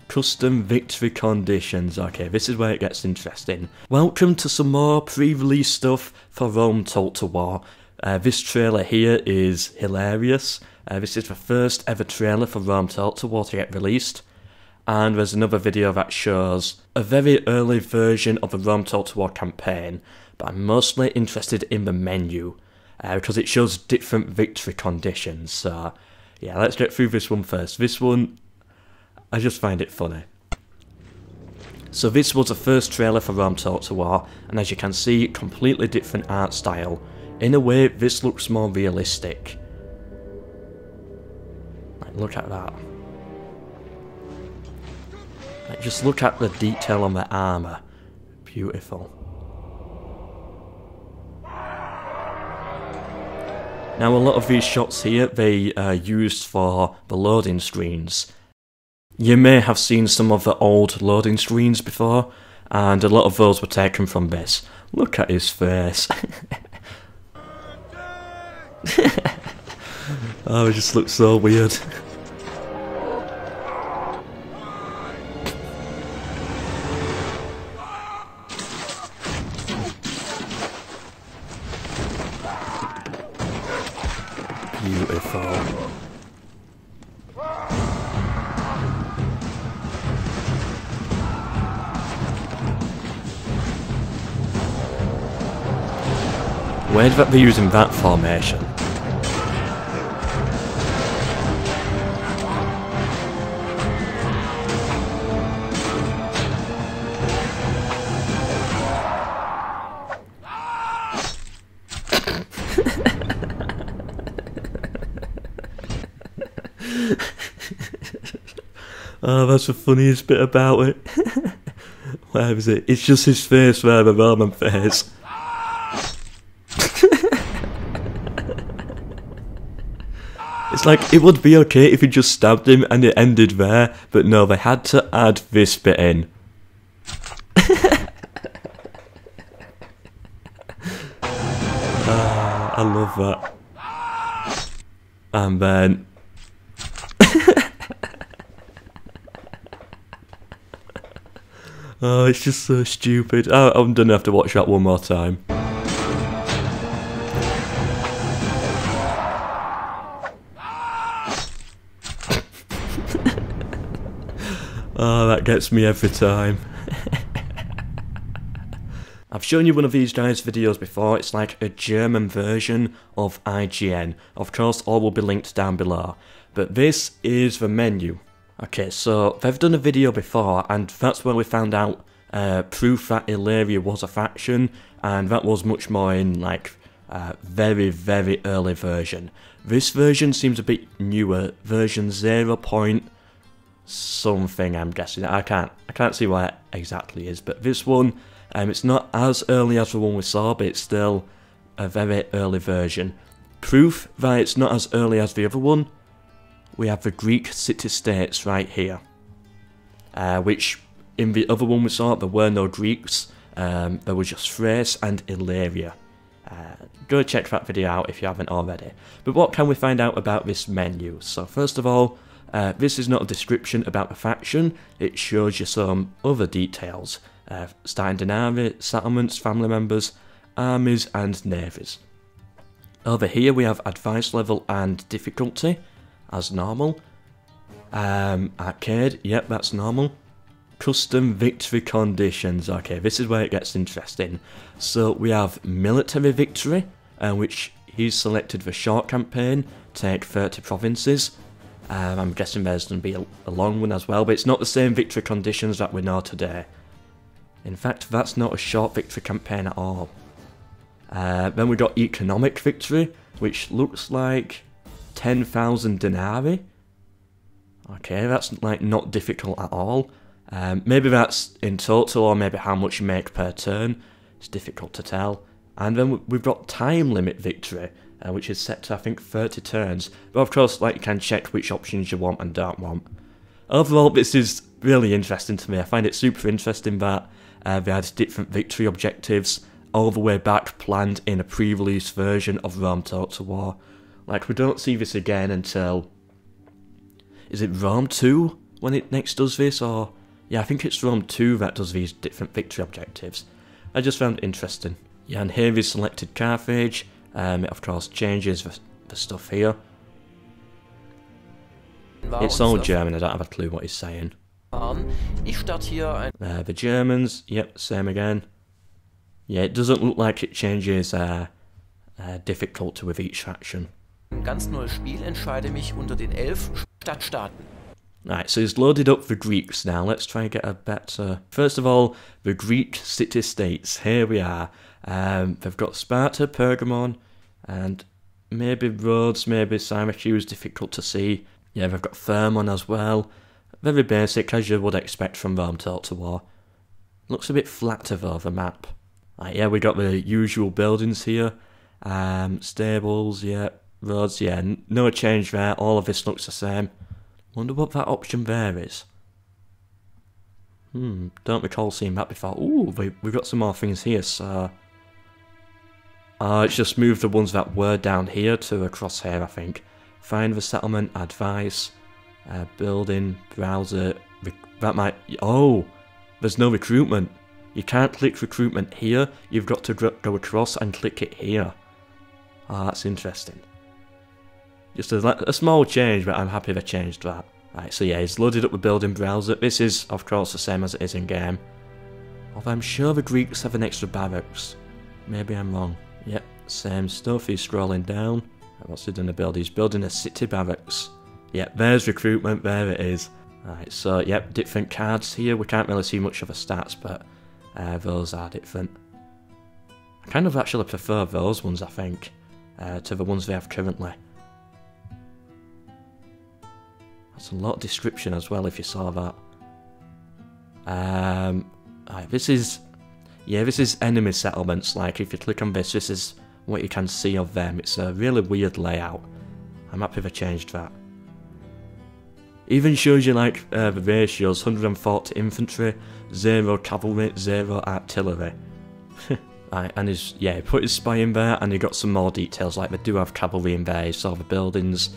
Custom victory conditions. Okay, this is where it gets interesting. Welcome to some more pre-release stuff for Rome Total War. This trailer here is hilarious. This is the first ever trailer for Rome Total War to get released. And there's another video that shows a very early version of the Rome Total War campaign, but I'm mostly interested in the menu, because it shows different victory conditions. So yeah, let's get through this one first. This one, I just find it funny. So this was the first trailer for Rome Total War, and as you can see, completely different art style. In a way, this looks more realistic. Like, look at that. Like, just look at the detail on the armour. Beautiful. Now, a lot of these shots here, they are used for the loading screens. You may have seen some of the old loading screens before, and a lot of those were taken from this. Look at his face. Oh, it just looks so weird. Beautiful. Where'd that be using that formation? Oh, that's the funniest bit about it. Where is it? It's just his face there, the Roman face. It's like, it would be okay if he just stabbed him and it ended there, but no, they had to add this bit in. I love that. And then... Oh, it's just so stupid. I'm gonna have to watch that one more time. Oh, that gets me every time. I've shown you one of these guys' videos before. It's like a German version of IGN. Of course, all will be linked down below. But this is the menu. Okay, so they've done a video before, and that's where we found out proof that Illyria was a faction, and that was much more in like very, very early version. This version seems a bit newer, version 0. Something, I'm guessing. I can't see what it exactly is, but this one, it's not as early as the one we saw, but it's still a very early version. Proof that it's not as early as the other one, we have the Greek city-states right here, which in the other one we saw, there were no Greeks, there was just Thrace and Illyria. Go check that video out if you haven't already. But what can we find out about this menu? So first of all, this is not a description about the faction, it shows you some other details. Starting Denarii, settlements, family members, armies and navies. Over here we have advice level and difficulty, as normal. Arcade, yep, that's normal. Custom victory conditions. Okay, this is where it gets interesting. So we have military victory, which he's selected for short campaign, take 30 provinces. I'm guessing there's going to be a long one as well, but it's not the same victory conditions that we know today. In fact, that's not a short victory campaign at all. Then we got economic victory, which looks like 10,000 denarii. Okay, that's like not difficult at all. Maybe that's in total, or maybe how much you make per turn. It's difficult to tell. And then we've got time limit victory, which is set to, I think, 30 turns. But of course, like, you can check which options you want and don't want. Overall, this is really interesting to me. I find it super interesting that they had different victory objectives all the way back planned in a pre-release version of Rome Total War. Like, we don't see this again until... Is it Rome 2? when it next does this, or yeah, I think it's Rome 2 that does these different victory objectives. I just found it interesting. Yeah, and here we've selected Carthage. It of course changes the stuff here. It's all German, I don't have a clue what he's saying. The Germans, yep, same again. Yeah, it doesn't look like it changes difficulty with each faction. Ganz neues Spiel, entscheide mich unter den 11 Stadtstaaten. Right, so he's loaded up the Greeks now. Let's try and get a better... First of all, the Greek city-states. Here we are. They've got Sparta, Pergamon, and maybe Rhodes, maybe Syracuse, difficult to see. Yeah, they've got Thermon as well. Very basic, as you would expect from Rome Total War. Looks a bit flatter though, the map. Right, yeah, we got the usual buildings here. Stables, yeah. Roads, yeah. No change there. All of this looks the same. Wonder what that option there is. Don't recall seeing that before. Ooh, we've got some more things here, so... it's just moved the ones that were down here to across here, I think. Find the settlement, advice, building, browser, that might... Oh! There's no recruitment. You can't click recruitment here, you've got to go across and click it here. Oh, that's interesting. Just a small change, but I'm happy they changed that. Right, so yeah, he's loaded up the building browser. This is, of course, the same as it is in-game. Although I'm sure the Greeks have an extra barracks. Maybe I'm wrong. Yep, same stuff, he's scrolling down. What's he going to build? He's building a city barracks. Yep, there's recruitment, there it is. Right, so yep, different cards here. We can't really see much of the stats, but those are different. I kind of actually prefer those ones, I think, to the ones they have currently. That's a lot of description as well, if you saw that. Right, this is enemy settlements. Like, if you click on this, this is what you can see of them. It's a really weird layout. I'm happy they changed that. Even shows you, like, the ratios: 140 infantry, 0 cavalry, 0 artillery. Right, and he put his spy in there, and he got some more details, like they do have cavalry in there. He saw the buildings,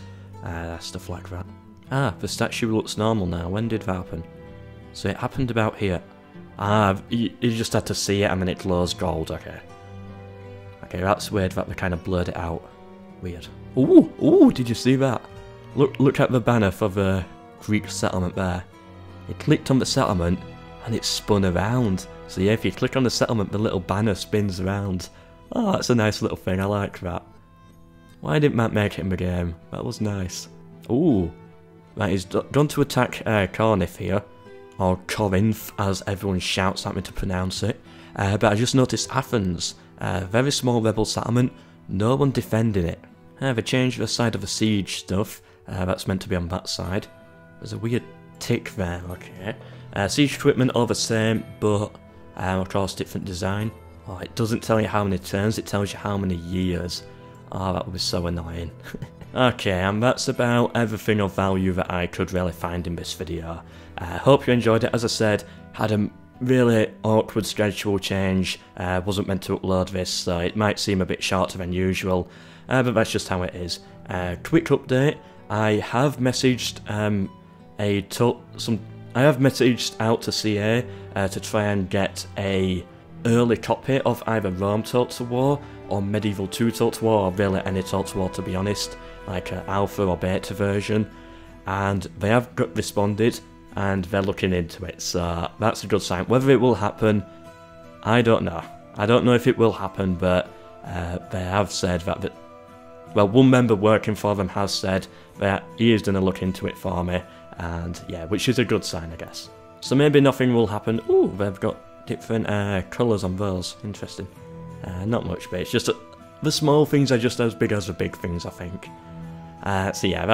stuff like that. Ah, the statue looks normal now. When did that happen? So it happened about here. Ah, you just had to see it and then it glows gold, okay. Okay, that's weird that they kind of blurred it out. Weird. Ooh, did you see that? Look at the banner for the Greek settlement there. It clicked on the settlement and it spun around. So yeah, if you click on the settlement, the little banner spins around. Oh, that's a nice little thing, I like that. Why didn't Matt make it in the game? That was nice. Ooh. Right, he's gone to attack Corinth here, or Corinth as everyone shouts at me to pronounce it. But I just noticed Athens, very small rebel settlement, no one defending it. They changed the side of the siege stuff, that's meant to be on that side. There's a weird tick there, okay. Siege equipment all the same, but of course different design. Oh, it doesn't tell you how many turns, it tells you how many years. Oh, that would be so annoying. Okay, and that's about everything of value that I could really find in this video. Hope you enjoyed it. As I said, had a really awkward schedule change, wasn't meant to upload this, so it might seem a bit shorter than usual, but that's just how it is. Quick update, I have messaged out to CA to try and get a early copy of either Rome Total War or Medieval 2 Total War, or really any Total War to be honest, like an alpha or beta version, and they have responded and they're looking into it, so that's a good sign. Whether it will happen, I don't know. I don't know if it will happen, but they have said that, well, one member working for them has said that he is going to look into it for me, and yeah, which is a good sign, I guess. So maybe nothing will happen. Ooh, they've got different colours on those. Interesting. Not much, but it's just the small things are just as big as the big things, I think. So yeah,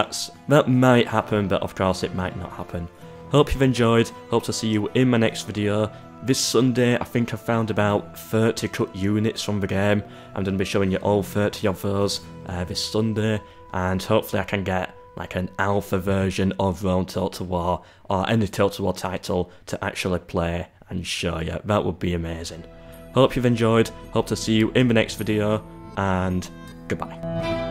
that might happen, but of course it might not happen. Hope you've enjoyed, hope to see you in my next video. This Sunday, I think I found about 30 cut units from the game. I'm going to be showing you all 30 of those this Sunday, and hopefully I can get like an alpha version of Rome Total War, or any Total War title to actually play and show you. That would be amazing. Hope you've enjoyed, hope to see you in the next video, and goodbye.